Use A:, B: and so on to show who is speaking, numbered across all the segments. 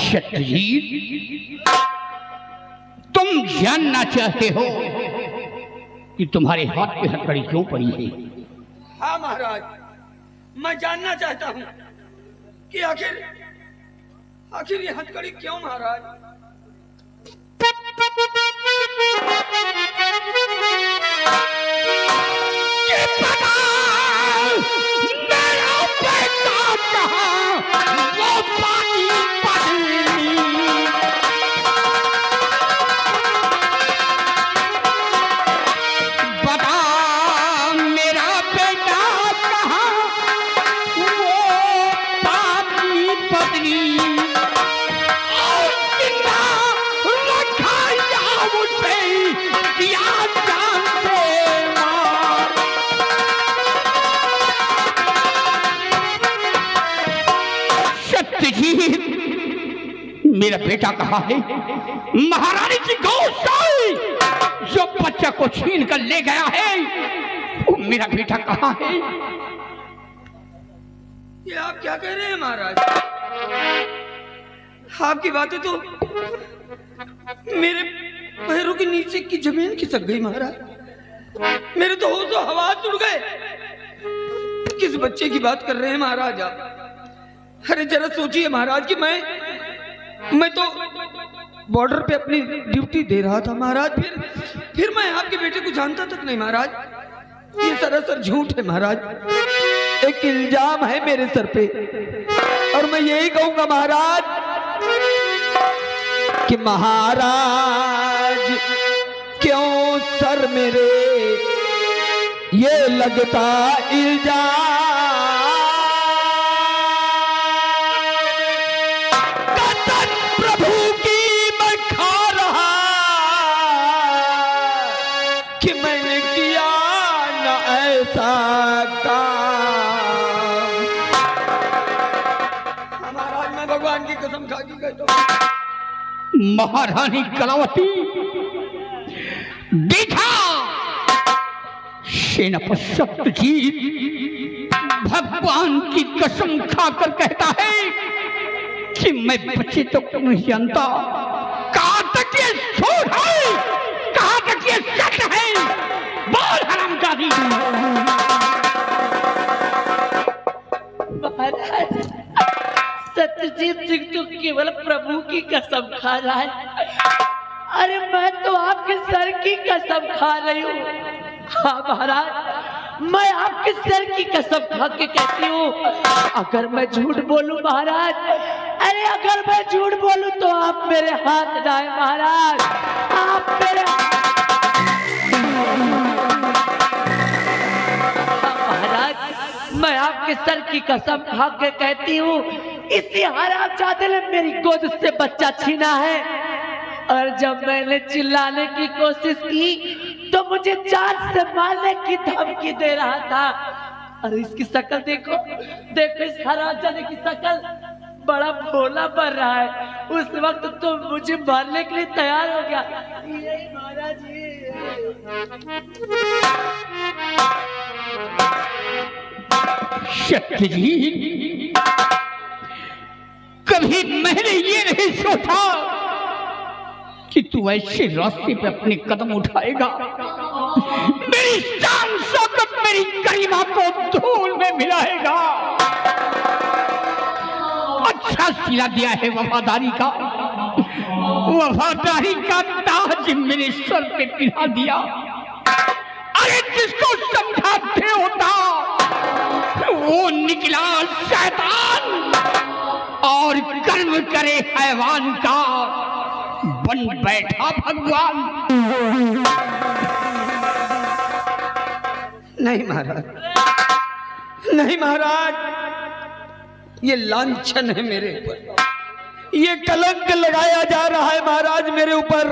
A: सत्यजीत, तुम जानना चाहते हो कि तुम्हारे हाथ पे हथकड़ी क्यों पड़ी है?
B: हाँ महाराज, मैं जानना चाहता हूँ कि आखिर ये हथकड़ी क्यों महाराज?
A: मेरा बेटा कहाँ है? महारानी की गौशाला जो बच्चा को छीन कर ले गया है, वो मेरा बेटा कहाँ है?
B: ये आप क्या कह रहे हैं महाराज? आपकी बातें तो मेरे पैरों के नीचे की जमीन खिसक गई महाराज। मेरे तो होश हवास उड़ गए। किस बच्चे की बात कर रहे हैं महाराज आप? अरे जरा सोचिए महाराज कि मैं तो बॉर्डर पे अपनी ड्यूटी दे रहा था महाराज, फिर मैं आपके बेटे को जानता तक नहीं महाराज। ये सरासर झूठ है महाराज, एक इल्जाम है मेरे सर पे। और मैं यही कहूंगा महाराज कि महाराज क्यों सर मेरे ये लगता इल्जाम? भगवान की कसम खा के कहता हूं।
A: महारानी कलावती, देखा सेनापति सत्यजीत भगवान की कसम खाकर कहता है कि मैं बच्चे तो नहीं जानता। कहां तक ये झूठ है, कहां तक ये सच है? बोल हरामजादी।
C: सत्यजीत सिंह तो केवल प्रभु की कसम खा रहा है। अरे मैं तो आपके सर की कसम खा रही हूँ। हाँ महाराज, मैं आपके सर की कसम खा के कहती हूँ, अगर मैं झूठ बोलूं महाराज, अरे अगर मैं झूठ बोलूं तो आप मेरे हाथ डालें महाराज, आप मेरे मैं आपके सर की कसम खा के कहती हूँ, इसी हरामजादे ने मेरी गोद से बच्चा छीना है। और जब मैंने चिल्लाने की कोशिश की तो मुझे जान से मारने की धमकी दे रहा था। और इसकी शक्ल देखो, देखो इस हरामजादे की शक्ल, बड़ा भोला बन रहा है। उस वक्त तो मुझे मारने के लिए तैयार हो गया। यही महाराज
A: सत्यजीत, कभी मैंने ये नहीं सोचा कि तू ऐसे रास्ते पे अपने कदम उठाएगा। मेरी शान शौकत, मेरी गरिमा को धूल में मिलाएगा। अच्छा सिला दिया है वफादारी का, वफादारी का ताज मेरे सर पे पिला दिया। अरे जिसको समझाते होता वो निकला शैतान, और कर्म करे हैवान का बन बैठा भगवान।
B: नहीं महाराज, नहीं महाराज, ये लांछन है मेरे ऊपर, ये कलंक लगाया जा रहा है महाराज मेरे ऊपर।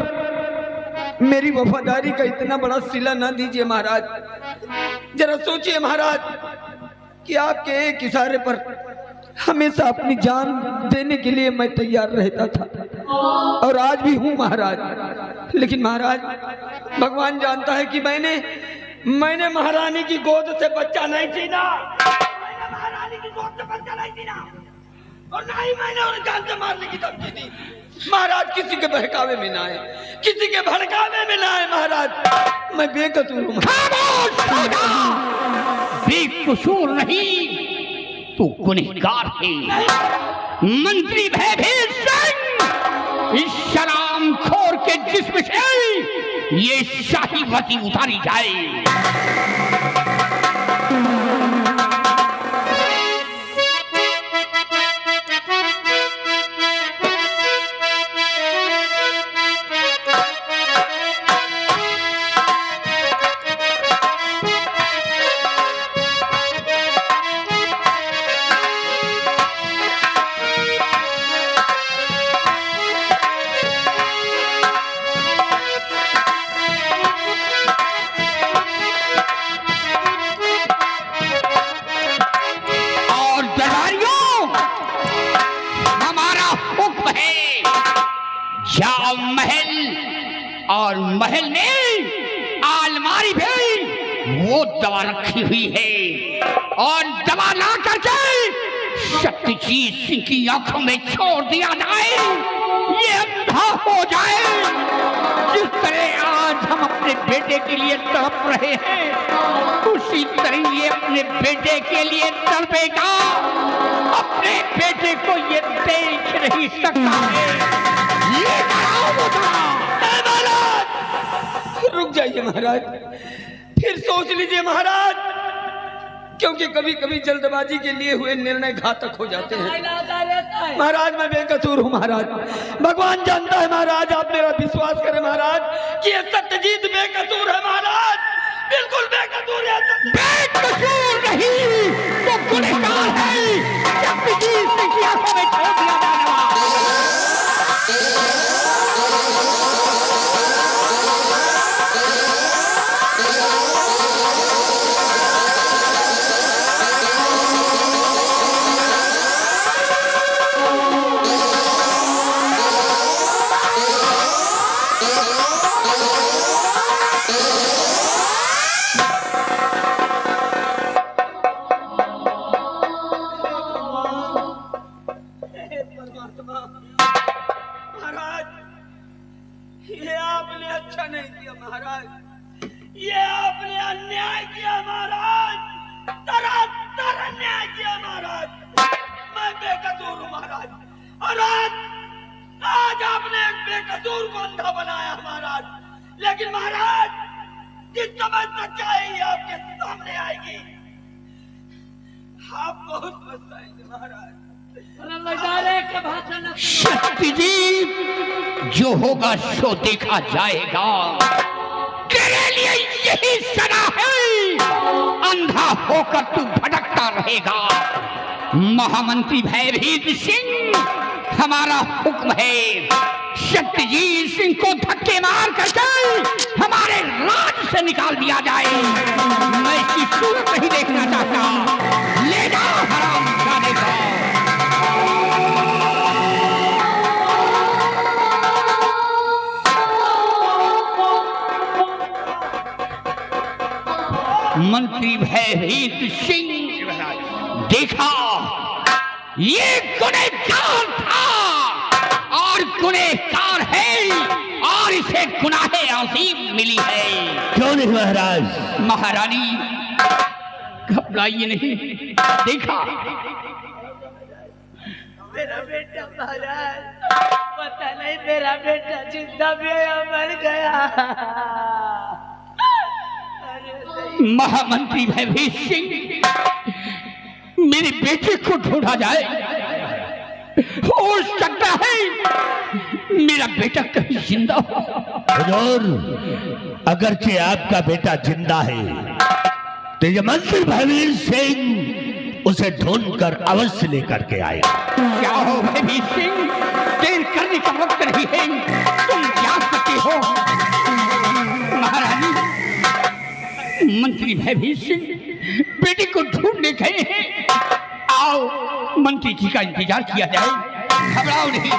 B: मेरी वफादारी का इतना बड़ा सिला ना दीजिए महाराज। जरा सोचिए महाराज कि आपके एक इशारे पर हमेशा अपनी जान देने के लिए मैं तैयार रहता था, और आज भी हूं महाराज। लेकिन महाराज, भगवान जानता है कि मैंने महारानी की गोद से बच्चा नहीं छीना, मैंने महारानी की गोद से बच्चा नहीं छीना, और ना ही मैंने उन्हें जान से मारने की धमकी दी। महाराज किसी के बहकावे में ना आए, किसी के भड़कावे में ना आए। महाराज मैं बेकसूर हूँ।
A: बेकसूर नहीं, तू गुनहगार है। मंत्री भयभीत सिंह, इस शराम खोर के जिस्म से ये शाही वर्दी उतारी जाए। और महल में अलमारी भी वो दवा रखी हुई है, और दवा ला करके सत्यजीत सिंह की आंखों में छोड़ दिया जाए, ये अंधा हो जाए। जिस तरह आज हम अपने बेटे के लिए तड़प रहे हैं, उसी तरह ये अपने बेटे के लिए तड़पेगा। अपने बेटे को ये देख नहीं सकता है। ये
B: रुक जाइए महाराज, फिर सोच लीजिए महाराज, क्योंकि कभी कभी जल्दबाजी के लिए हुए निर्णय घातक हो जाते हैं। महाराज मैं बेकसूर हूँ महाराज, भगवान जानता है महाराज, आप मेरा विश्वास करें महाराज कि ये सत्यजीत बेकसूर है महाराज, बिल्कुल बेकसूर है।
A: बेकसूर नहीं तो गुनहगार है। सत्यजीत सिंह की आंखों में छोड़ दिया जाने वाला।
B: लेकिन महाराज जिस समय सच्चाई आपके सामने आएगी, आप बहुत पछताएंगे महाराज।
A: सत्यजीत, जो होगा सो देखा जाएगा। तेरे लिए यही सजा है, अंधा होकर तू भटकता रहेगा। महामंत्री भयभीत सिंह, हमारा हुक्म है, सत्यजीत सिंह को धक्के मार करके हमारे राज से निकाल दिया जाए। मैं इसकी सूरत नहीं देखना चाहता। ले जाओ हरामजादे को। मंत्री भयभीत सिंह, देखा ये गुनहगार था और गुनहगार है, और इसे गुनाहे अजीम मिली है।
D: क्यों नहीं महाराज?
A: महारानी घबराइए नहीं। देखा
C: मेरा बेटा महाराज, पता नहीं मेरा बेटा जिंदा भी है या मर गया।
A: महामंत्री भयभीत सिंह, मेरे बेटे को ढूंढा जाए। हो सकता है मेरा बेटा कहीं जिंदा हो।
D: हुजूर, अगरचे आपका बेटा जिंदा है तो ये मंत्री भयभीत सिंह उसे ढूंढकर अवश्य लेकर के आएगा।
A: क्या हो भयभीत सिंह, देर करने का वक्त नहीं है, तुम जा सकते हो। महारानी, मंत्री भयभीत सिंह बेटे को ढूंढने गए हैं। आओ मंत्री जी का इंतजार किया जाए, घबराओ नहीं।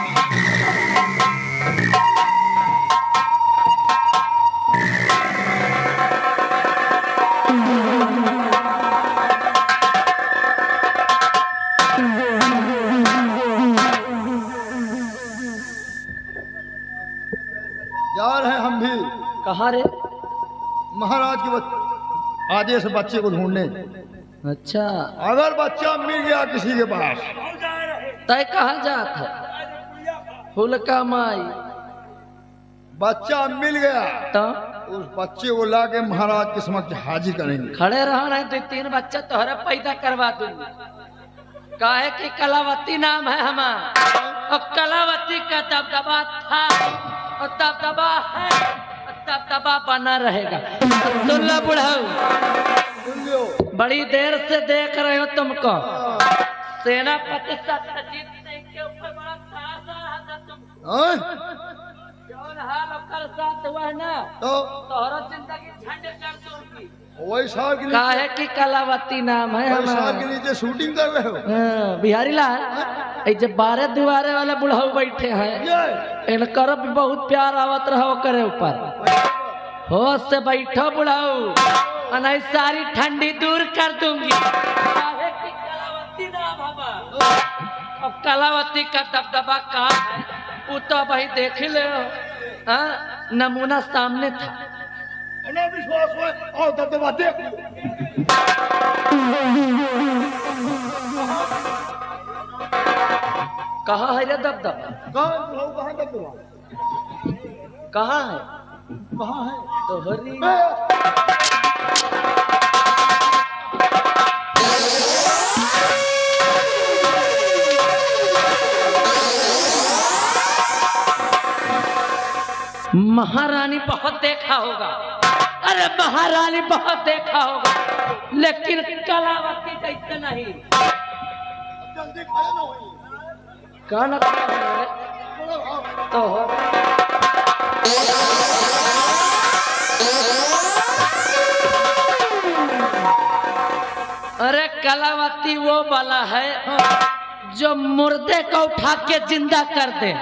C: कहाँ रे?
E: महाराज के आदेश से बच्चे को ढूंढने।
C: अच्छा,
E: अगर बच्चा मिल गया किसी के पास,
C: तय कहाँ जात है? फुलका माई।
E: बच्चा मिल गया
C: तो
E: उस बच्चे को लाके महाराज के समक्ष हाजिर करेंगे।
C: खड़े रहो, नहीं तो 3 बच्चा तोहरा पैदा करवा दूंगी। काहे कि कलावती नाम है हमारा, और कलावती का दबदबा था और दबदबा है और दबदबा बना रहेगा। सुन लो बुढ़ाऊ,
E: सुन लो।
C: बड़ी देर से देख रहे हो तुमको। सेनापति सत्यजीत सिंह के ऊपर बड़ा ताजा है तुमको।
E: हाँ?
C: जौन हाल ओकर साथ हुआ है ना,
E: तो
C: तोहरा जिंदगी झंड कर दूंगी।
E: वैसा के
C: काहे
E: नीचे,
C: कि कलावती नाम है
E: वैसा
C: हमारा।
E: के नीचे शूटिंग कर रहे हो।
C: हाँ, बिहारी लाल, ये जब 12 दुआरे वाले बुढ़ाऊ बैठे हैं,
E: ये
C: इनकर भी बहुत प्यार आवत रहो करे ऊपर। होश से बैठो बुढ़ाऊ, और नहीं सारी ठंडी दूर कर दूंगी। काहे कि कलावती नाम हमारा। अब कलावती का दबदबा कहाँ है वो तो भाई देख ही ले। हाँ, नमूना सामने था।
E: ना विश्वास हुआ और दबदबा देख लो।
C: कहाँ है रे दबदबा?
E: कहाँ दबदबा?
C: कहाँ है?
E: कहाँ है?
C: तो हरी महारानी बहुत देखा होगा, अरे महारानी बहुत देखा होगा, लेकिन कलावती कैसे नहीं।
E: जल्दी खड़े ना होइए।
C: कान तो हो। अरे कलावती वो वाला है जो मुर्दे को उठा के जिंदा कर दे,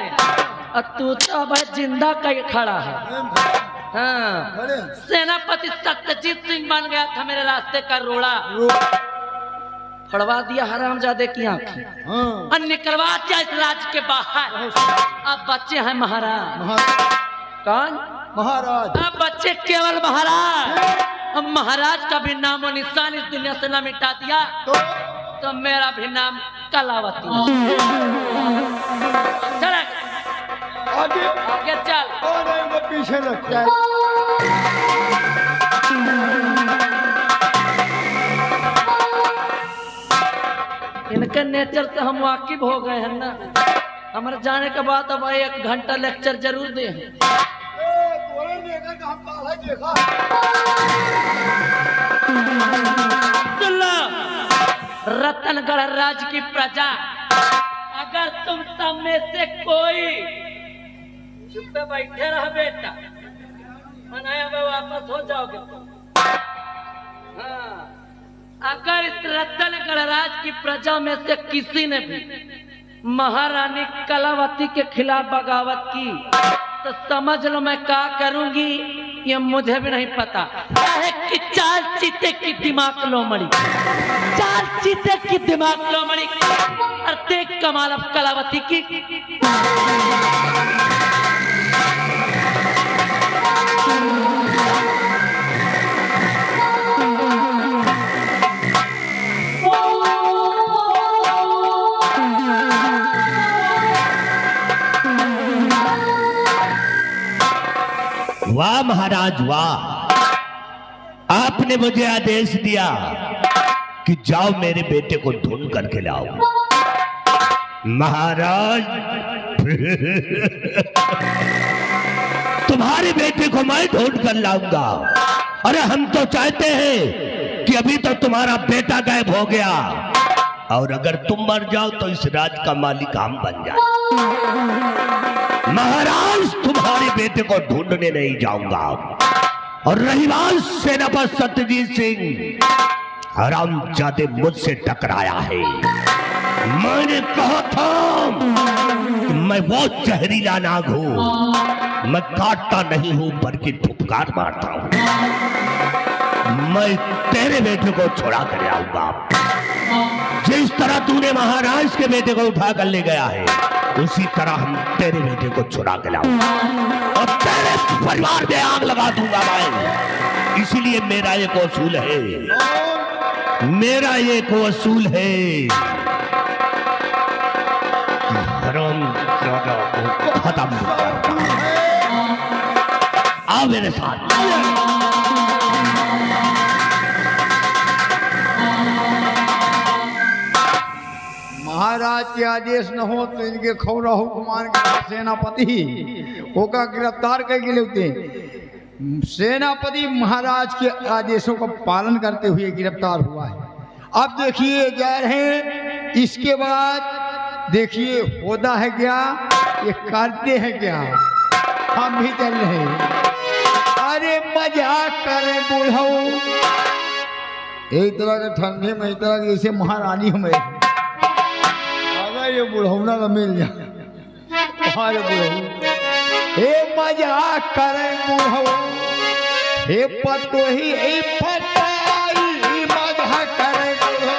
C: और तू तो भाई जिंदा कहीं खड़ा है। हाँ,
E: खड़े।
C: सेनापति सत्यजीत सिंह बन गया था मेरे रास्ते का रोड़ा, फड़वा दिया हरामजादे की आंखें,
E: हाँ।
C: और निकलवा दिया इस राज्य के बाहर। अब बच्चे हैं महाराज। कौन?
E: महाराज।
C: अब बच्चे केवल महाराज। अब महाराज का भी नामो निशान इस दुनिया से न मिटा दिया तो मेरा भी नाम कलावती। चल
E: आगे
C: आगे चल।
E: और इनको पीछे रख।
C: इनके नेचर से हम वाकिफ हो गए हैं ना। हमारे जाने के बाद अब 1 घंटा लेक्चर जरूर दे। रतनगढ़ राज्य की प्रजा, अगर तुम सब में से कोई चुप पे बैठे रह बेटा, मनाया में वापस हो जाओगे। हाँ, अगर इस रतनगढ़ राज्य की प्रजा में से किसी ने भी महारानी कलावती के खिलाफ बगावत की तो समझ लो मैं क्या करूंगी ये मुझे भी नहीं पता। है कि 4 चीते की दिमाग लोमड़ी, 4 चीते की दिमाग लोमड़ी। और देख कमाल अब कलावती की।
D: वाह महाराज वाह, आपने मुझे आदेश दिया कि जाओ मेरे बेटे को ढूंढ करके लाओ। महाराज तुम्हारे बेटे को मैं ढूंढ कर लाऊंगा। अरे हम तो चाहते हैं कि अभी तो तुम्हारा बेटा गायब हो गया, और अगर तुम मर जाओ तो इस राज का मालिक हम बन जाए। महाराज तुम्हारे बेटे को ढूंढने नहीं जाऊंगा। और रही बात सेनापति सत्यजीत सिंह, हरामजादे मुझसे टकराया है। मैंने कहा था कि मैं वो जहरीला नाग हूं, मैं काटता नहीं हूं बल्कि फुफकार मारता हूं। मैं तेरे बेटे को छुड़ा कर आऊंगा। जिस तरह तूने महाराज के बेटे को उठा कर ले गया है, उसी तरह हम तेरे बेटे को छुड़ा के लाऊंगा। तो तेरे परिवार में आग लगा दूंगा मैं। इसीलिए मेरा एक उसूल है, मेरा एक उसूल है कि हरामजादा को खत्म करना। आओ मेरे साथ।
E: महाराज के आदेश न हो तो इनके खौरा हुकुमान के सेनापति होकर गिरफ्तार करके लेते। सेनापति महाराज के आदेशों का पालन करते हुए गिरफ्तार हुआ है। अब देखिए जा रहे हैं, इसके बाद देखिए होता है क्या, ये करते हैं क्या, हम भी चल रहे हैं। अरे मजाक करें बुढ़ऊ, एक तरह के ठंडे में एक तरह की ऐसे महारानी हमें ये बुढ़ौना का मिल जाए। अरे बुढ़ऊ, हे मजाक करें बुढ़ऊ, हे पतो ही मजाक करें बुढ़ऊ।